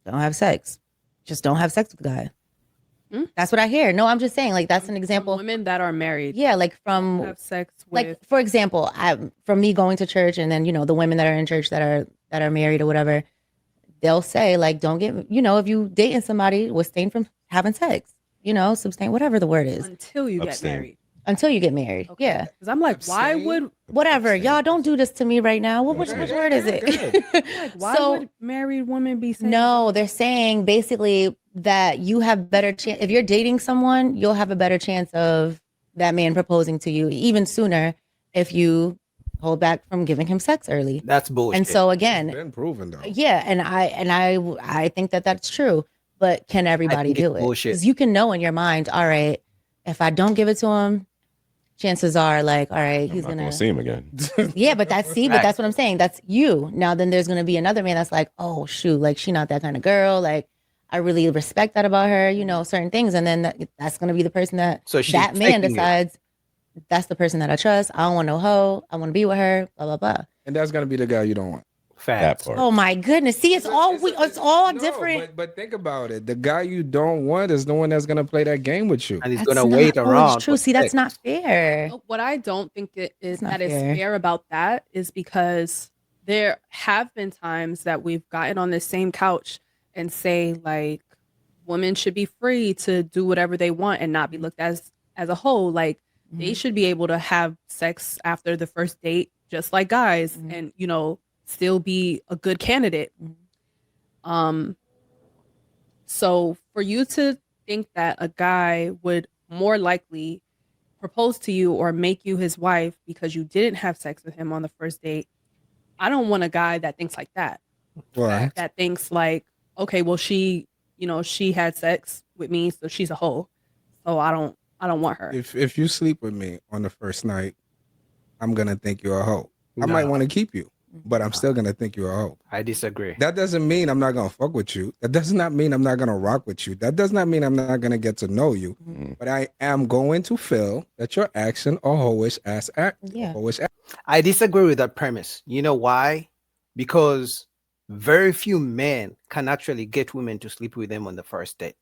don't have sex. Just don't have sex with the guy. That's what I hear. No, I'm just saying, like, that's an example. From women that are married. Yeah, like from have sex with, like, for example, from me going to church, and then, you know, the women that are in church that are married or whatever, they'll say, like, don't get, you know, if you dating somebody, abstain from having sex, you know, abstain, whatever the word is, until you get married. Until you get married. Okay. Yeah. Because I'm like, why would whatever, y'all don't do this to me right now. Which word is it? Like, why would married women be saying? No, they're saying basically that you have better chance if you're dating someone, you'll have a better chance of that man proposing to you even sooner if you hold back from giving him sex early. That's bullshit. And so again, it's been proven though. Yeah, and I think that that's true, but can everybody do it? Because you can know in your mind, all right, if I don't give it to him, chances are, like, all right, he's gonna see him again. Yeah, but that's what I'm saying. That's you. Now then there's gonna be another man that's like, oh shoot, like, she not that kind of girl. Like, I really respect that about her, you know, certain things. And then that's gonna be the person that that man decides that's the person that I trust. I don't want no hoe. I want to be with her, blah, blah, blah. And that's gonna be the guy you don't want. Facts. Oh my goodness. See, it's all different. But think about it. The guy you don't want is the one that's gonna play that game with you. And he's gonna wait around. True. See, that's not fair. What I don't think is fair about that is because there have been times that we've gotten on the same couch and say, like, women should be free to do whatever they want and not be looked as a whole. Like, they should be able to have sex after the first date, just like guys, and, you know, still be a good candidate. So for you to think that a guy would more likely propose to you or make you his wife because you didn't have sex with him on the first date, I don't want a guy that thinks like that. Right. That thinks like, okay, well, she had sex with me, so she's a hoe. So I don't want her. If you sleep with me on the first night, I'm gonna think you're a hoe. I might want to keep you, but I'm still gonna think you're a hoe. I disagree. That doesn't mean I'm not gonna fuck with you. That does not mean I'm not gonna rock with you. That does not mean I'm not gonna get to know you. But I am going to feel that your action or hoish ass act. Yeah. I disagree with that premise. You know why? Because very few men can actually get women to sleep with them on the first date,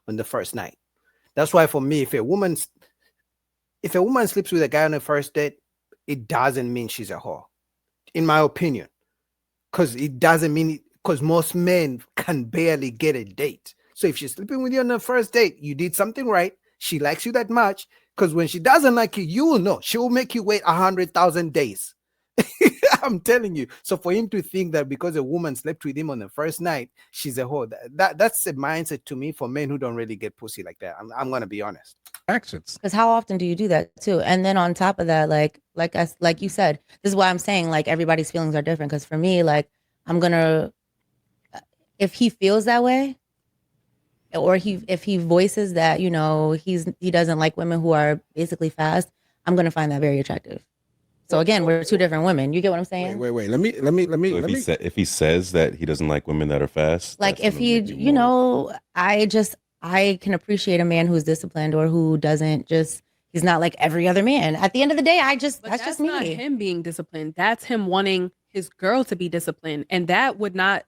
on the first night. That's why for me, if a woman sleeps with a guy on the first date, it doesn't mean she's a whore, in my opinion. Because it doesn't mean, because most men can barely get a date. So if she's sleeping with you on the first date, you did something right. She likes you that much. Because when she doesn't like you, you will know. She will make you wait 100,000 days. I'm telling you. So for him to think that because a woman slept with him on the first night, she's a whore, that's a mindset to me for men who don't really get pussy like that. I'm going to be honest. Actions. Because how often do you do that too? And then on top of that, like you said, this is why I'm saying, like, everybody's feelings are different. Because for me, like, if he feels that way, or if he voices that, you know, he doesn't like women who are basically fast, I'm gonna find that very attractive. So again, we're two different women. You get what I'm saying? Wait. Let me. If he says that he doesn't like women that are fast, like, if he, you know, I can appreciate a man who's disciplined or who doesn't just, he's not like every other man. At the end of the day, that's just me. Not him being disciplined. That's him wanting his girl to be disciplined, and that would not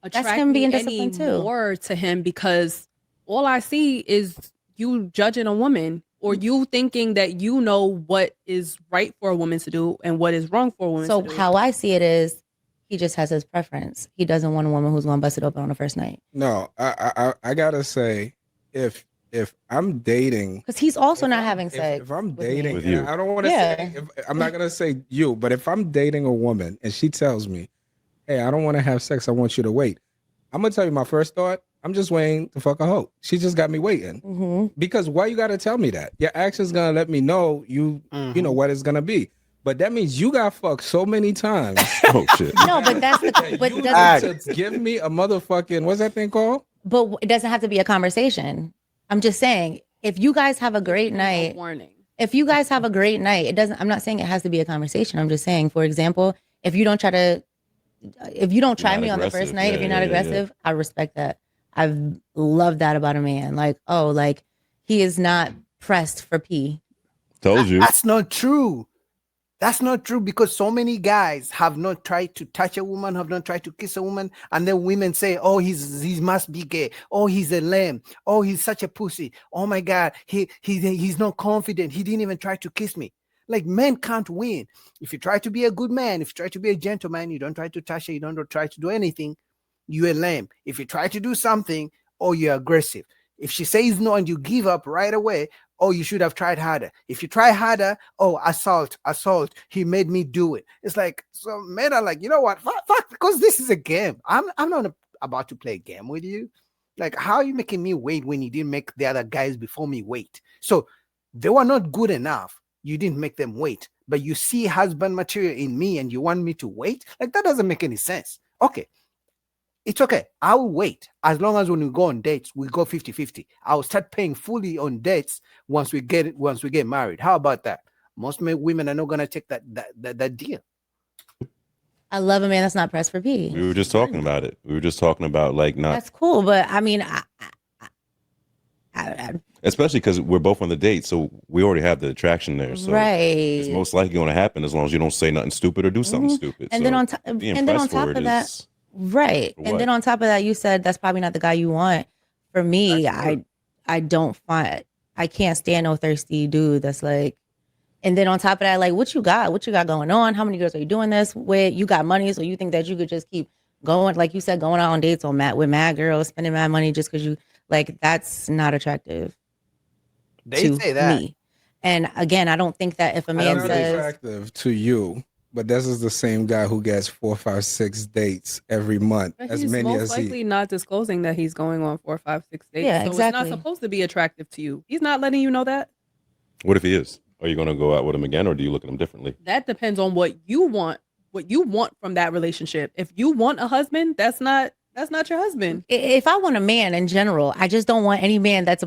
attract him being me disciplined any too. more to him, because all I see is you judging a woman, or you thinking that you know what is right for a woman to do and what is wrong for a woman to do. So how I see it is, he just has his preference. He doesn't want a woman who's going to bust it open on the first night. No, I gotta say, if I'm dating, because he's also not having sex. If I'm dating, with you. I don't want to say. I'm not gonna say you, but if I'm dating a woman and she tells me, "Hey, I don't want to have sex. I want you to wait," I'm gonna tell you my first thought. I'm just waiting to fuck a hoe. She just got me waiting. Because why you gotta tell me that? Your action's gonna let me know you know what it's gonna be. But that means you got fucked so many times. Oh shit. No, but that's the. But you doesn't to give me a motherfucking, what's that thing called? But it doesn't have to be a conversation. I'm just saying, if you guys have a great night, if you guys have a great night, it doesn't. I'm not saying it has to be a conversation. I'm just saying, for example, if you don't try me on the first night, if you're not aggressive, I respect that. I've loved that about a man. Like, oh, like, he is not pressed for pee. Told you. That's not true. That's not true, because so many guys have not tried to touch a woman, have not tried to kiss a woman, and then women say, "Oh, he must be gay. Oh, he's a lamb. Oh, he's such a pussy. Oh my God, he's not confident. He didn't even try to kiss me." Like, men can't win. If you try to be a good man, if you try to be a gentleman, you don't try to touch her, you don't try to do anything, you're a lamb. If you try to do something, oh, you're aggressive. If she says no and you give up right away, oh, you should have tried harder. If you try harder, oh, assault, he made me do it. It's like, so men are like, you know what, fuck, because this is a game. I'm not about to play a game with you. Like, how are you making me wait when you didn't make the other guys before me wait? So they were not good enough. You didn't make them wait, but you see husband material in me and you want me to wait? Like, that doesn't make any sense. Okay, it's okay. I'll wait, as long as when we go on dates, we go 50-50. I'll start paying fully on dates once we get married. How about that? Most women are not going to take that deal. I love a man that's not pressed for P. We were just talking about it. We were just talking about, like, not. That's cool, but I mean, Especially because we're both on the date, so we already have the attraction there. So right, it's most likely going to happen as long as you don't say nothing stupid or do something stupid. And so then on top of that, right, and then on top of that, you said that's probably not the guy you want. For me, I can't stand no thirsty dude that's like. And then on top of that, like, what you got going on? How many girls are you doing this with? You got money, so you think that you could just keep going, like you said, going out on dates with mad girls, spending mad money just because you like, that's not attractive. They say that. Me. And again, I don't think that if a man says attractive to you, but this is the same guy who gets 4, 5, 6 dates every month. But as he's many most as likely not disclosing that he's going on 4, 5, 6 dates. Yeah, so exactly. It's not supposed to be attractive to you. He's not letting you know that. What if he is? Are you going to go out with him again, or do you look at him differently? That depends on what you want from that relationship. If you want a husband, that's not your husband. If I want a man in general, I just don't want any man that's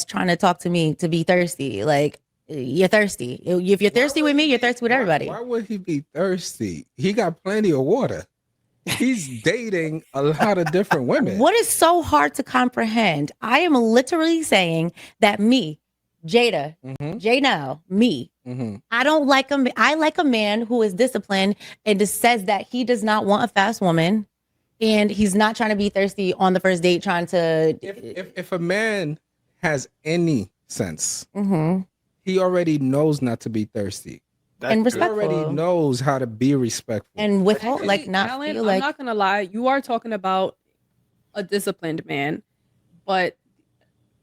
trying to talk to me to be thirsty. Like, you're thirsty. If you're thirsty with me, you're thirsty with everybody. Why would he be thirsty? He got plenty of water. He's dating a lot of different women. What is so hard to comprehend? I am literally saying that me, Jada, me. I don't like him. I like a man who is disciplined and just says that he does not want a fast woman, and he's not trying to be thirsty on the first date. Trying to, if a man has any sense, he already knows not to be thirsty. And respectful. He already knows how to be respectful and withhold, like, not Alan, feel like. I'm not gonna lie, you are talking about a disciplined man, but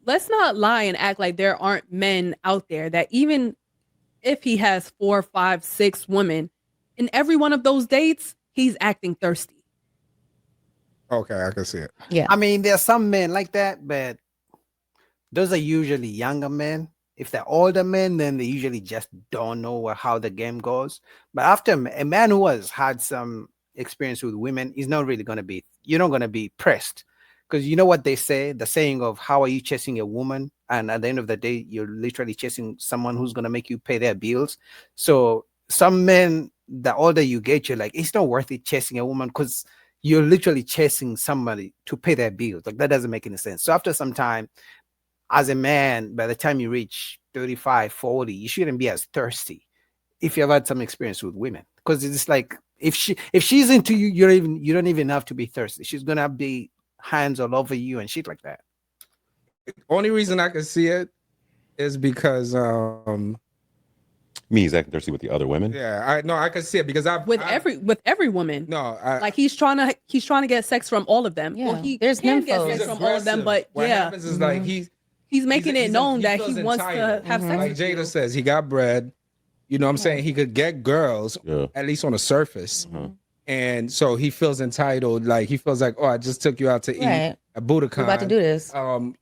let's not lie and act like there aren't men out there that even if he has 4, 5, 6 women, in every one of those dates, he's acting thirsty. Okay, I can see it. Yeah. I mean, there are some men like that, but those are usually younger men. If they're older men, then they usually just don't know how the game goes. But after a man who has had some experience with women, he's not really going to be, you're not going to be pressed. Because you know what they say, the saying of how are you chasing a woman? And at the end of the day, you're literally chasing someone who's going to make you pay their bills. So some men, the older you get, you're like, it's not worth it chasing a woman because you're literally chasing somebody to pay their bills. Like, that doesn't make any sense. So after some time, as a man, by the time you reach 35, 40, you shouldn't be as thirsty if you've had some experience with women. Because it's like, if she's into you, you don't even have to be thirsty. She's going to be hands all over you and shit like that. Only reason I can see it is because Me, he's acting thirsty with the other women. yeah, I can see it because every woman. No, like he's trying to get sex from all of them. Yeah. Well, he There's can get nymphos. sex from all of them, but what yeah, happens is like he's making it known that he wants to have sex. Like with Jada you. says, he got bread. You know what I'm saying? He could get girls, at least on the surface. And so he feels entitled. Like, he feels like, oh, I just took you out to eat at Budokan. We're about to do this.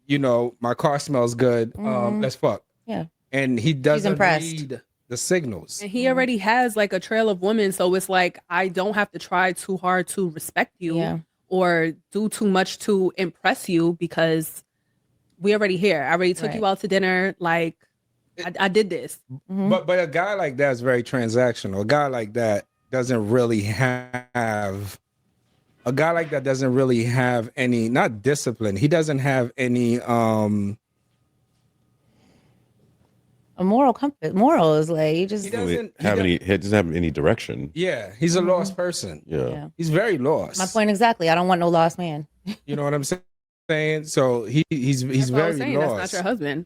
You know, my car smells good. Let's fuck. Yeah. And he doesn't impressed. read the signals. And he already has like a trail of women, so it's like I don't have to try too hard to respect you or do too much to impress you because we already here. I already took you out to dinner. Like, I did this. But a guy like that is very transactional. A guy like that doesn't really have any, not discipline. He doesn't have any a moral compass. Morals, like you just He Doesn't doesn't he doesn't have any direction. Yeah, he's a lost person. Yeah. He's very lost. My point exactly. I don't want no lost man. You know what I'm saying? So he's That's what I was very saying. lost. That's not your husband.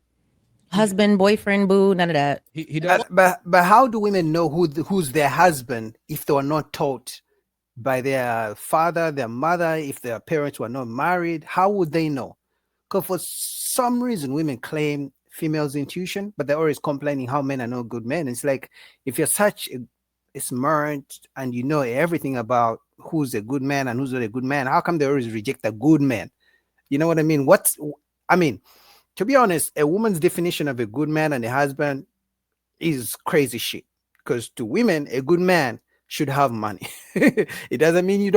Husband, boyfriend, boo, none of that. He does. But how do women know who's their husband if they were not taught by their father, their mother, if their parents were not married? How would they know? Because for some reason women claim females' intuition, but they're always complaining how men are not good men. It's like, if you're such a smart and you know everything about who's a good man and who's not a good man, how come they always reject a good man? You know what I mean? To be honest, a woman's definition of a good man and a husband is crazy shit. Because to women, a good man should have money. It doesn't mean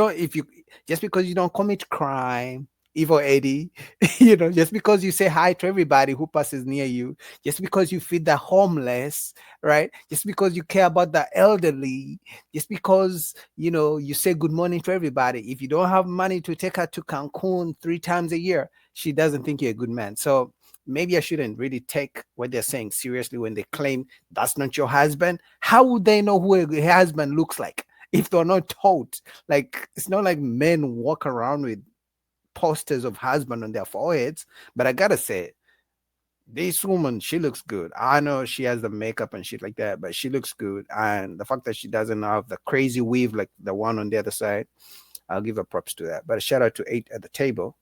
just because you don't commit crime, Evil Eddie, just because you say hi to everybody who passes near you, just because you feed the homeless, right? Just because you care about the elderly, just because, you say good morning to everybody. If you don't have money to take her to Cancun 3 times a year, she doesn't think you're a good man. So maybe I shouldn't really take what they're saying seriously when they claim that's not your husband. How would they know who a husband looks like if they're not taught? Like, it's not like men walk around with posters of husband on their foreheads. But I gotta say, this woman, she looks good. I know she has the makeup and shit like that, but she looks good. And the fact that she doesn't have the crazy weave like the one on the other side, I'll give her props to that. But a shout out to 8 at the table.